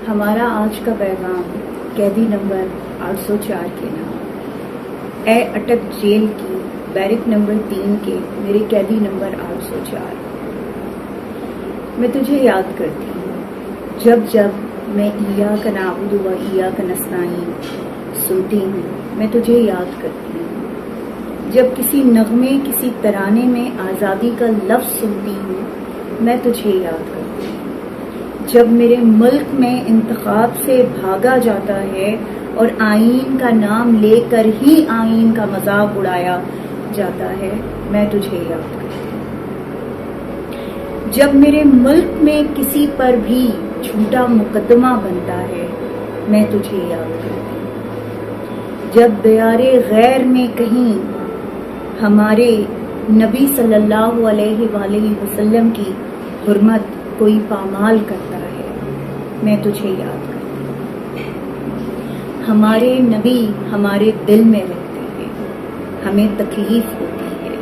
ہمارا آج کا پیغام قیدی نمبر 804 کے نام۔ اے اٹک جیل کی بیرک نمبر 3 کے میرے قیدی نمبر 804، میں تجھے یاد کرتی ہوں جب جب میں ایاک نعبد و ایاک نستعین سنتی ہوں، میں تجھے یاد کرتی ہوں جب کسی نغمے کسی ترانے میں آزادی کا لفظ سنتی ہوں، میں تجھے یاد کرتی ہوں جب میرے ملک میں انتخاب سے بھاگا جاتا ہے اور آئین کا نام لے کر ہی آئین کا مذاق اڑایا جاتا ہے، میں تجھے یاد کرتی ہوں جب میرے ملک میں کسی پر بھی جھوٹا مقدمہ بنتا ہے، میں تجھے یاد کرتی ہوں جب دیار غیر میں کہیں ہمارے نبی صلی اللہ علیہ وآلہ وسلم کی حرمت کوئی پامال کرتا ہے، میں تجھے یاد کرتی ہوں ہمارے نبی ہمارے دل میں رہتے ہیں، ہمیں تکلیف ہوتی ہے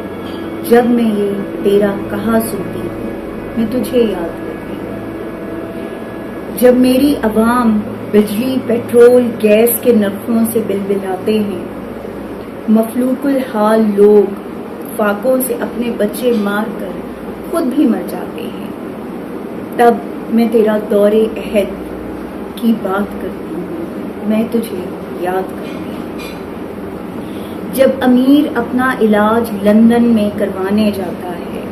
جب میں یہ تیرا کہا سنتی ہوں، میں تجھے یاد کرتی ہوں جب میری عوام بجلی پیٹرول گیس کے نرخوں سے بلبلاتے ہیں، مفلوق الحال لوگ فاقوں سے اپنے بچے مار کر خود بھی مر جاتے ہیں، تب میں تیرا دور عہد کی بات کرتی ہوں، میں تجھے یاد کرتی ہوں جب امیر اپنا علاج لندن میں کروانے جاتا ہے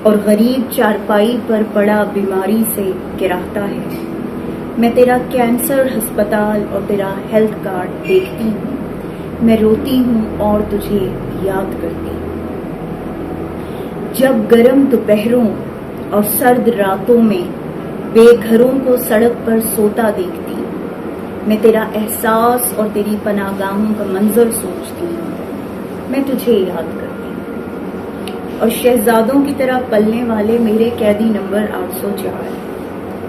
اور غریب چارپائی پر پڑا بیماری سے گراتا ہے، میں تیرا کینسر ہسپتال اور تیرا ہیلتھ کارڈ دیکھتی ہوں، میں روتی ہوں اور تجھے یاد کرتی ہوں جب گرم دوپہروں اور سرد راتوں میں بے گھروں کو سڑک پر سوتا دیکھتی ہوں، میں تیرا احساس اور تیری پناہ گاہوں کا منظر سوچتی ہوں، میں تجھے یاد کرتی ہوں اور شہزادوں کی طرح پلنے والے میرے قیدی نمبر 804،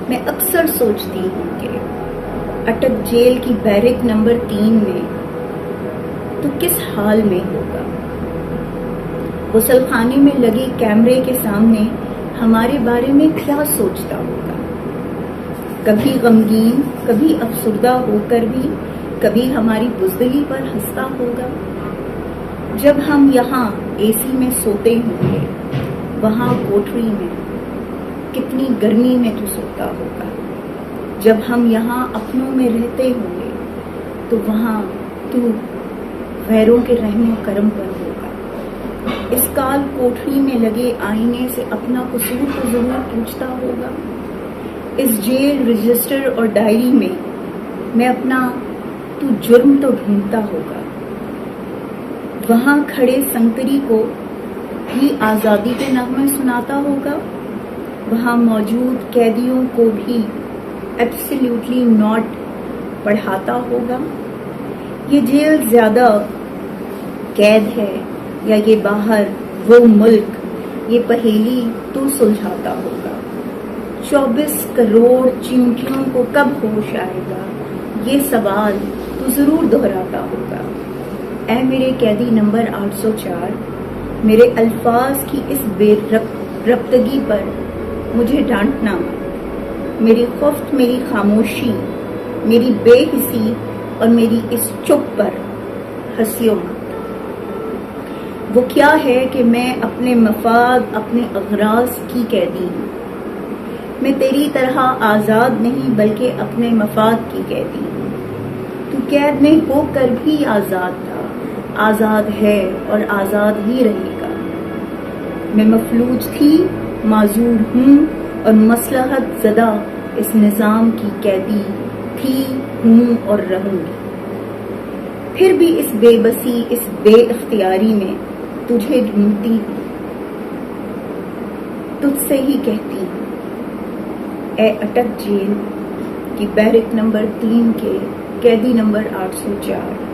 میں اکثر سوچتی ہوں کہ اٹک جیل کی بیرک نمبر 3 میں تو کس حال میں ہوگا، غسل خانے میں لگے کیمرے کے سامنے ہمارے بارے میں کیا سوچتا ہوگا، کبھی غمگین کبھی افسردہ ہو کر بھی کبھی ہماری بزدلی پر ہنستا ہوگا، جب ہم یہاں اے سی میں سوتے ہوں گے وہاں کوٹری میں کتنی گرمی میں تو سوتا ہوگا، جب ہم یہاں اپنوں میں رہتے ہوں گے تو وہاں تو غیروں کے رحم و کرم پر ہوگا، اس کال کوٹری میں لگے آئینے سے اپنا قصور تو ضرور پوچھتا ہوگا، اس جیل رجسٹر اور ڈائری میں اپنا تو جرم تو ڈھونڈتا ہوگا، وہاں کھڑے سنکری کو بھی آزادی کے نغمے سناتا ہوگا، وہاں موجود قیدیوں کو بھی ایبسلیوٹلی ناٹ پڑھاتا ہوگا، یہ جیل زیادہ قید ہے یا یہ باہر وہ ملک، یہ پہیلی تو سلجھاتا ہوگا، 24 کروڑ چیونٹیوں کو کب ہوش آئے گا، یہ سوال تو ضرور دہراتا ہوگا۔ اے میرے قیدی نمبر 804، میرے الفاظ کی اس بے ربطگی پر مجھے ڈانٹنا مت، میری خفت، میری خاموشی، میری بے حسی اور میری اس چپ پر ہنسیو مت۔ وہ کیا ہے کہ میں اپنے مفاد، اپنے اغراض کی قیدی ہوں، میں تیری طرح آزاد نہیں بلکہ اپنے مفاد کی قیدی ہوں، تو قید میں ہو کر بھی آزاد تھا، آزاد ہے اور آزاد ہی رہے گا، میں مفلوج تھی، معذور ہوں اور مصلحت زدہ اس نظام کی قیدی تھی، ہوں اور رہوں گی، پھر بھی اس بے بسی، اس بے اختیاری میں تجھے ڈھونڈتی ہوں، تجھ سے ہی کہتی ہوں، اے اٹک جیل کی بیرک نمبر 3 کے قیدی نمبر 804۔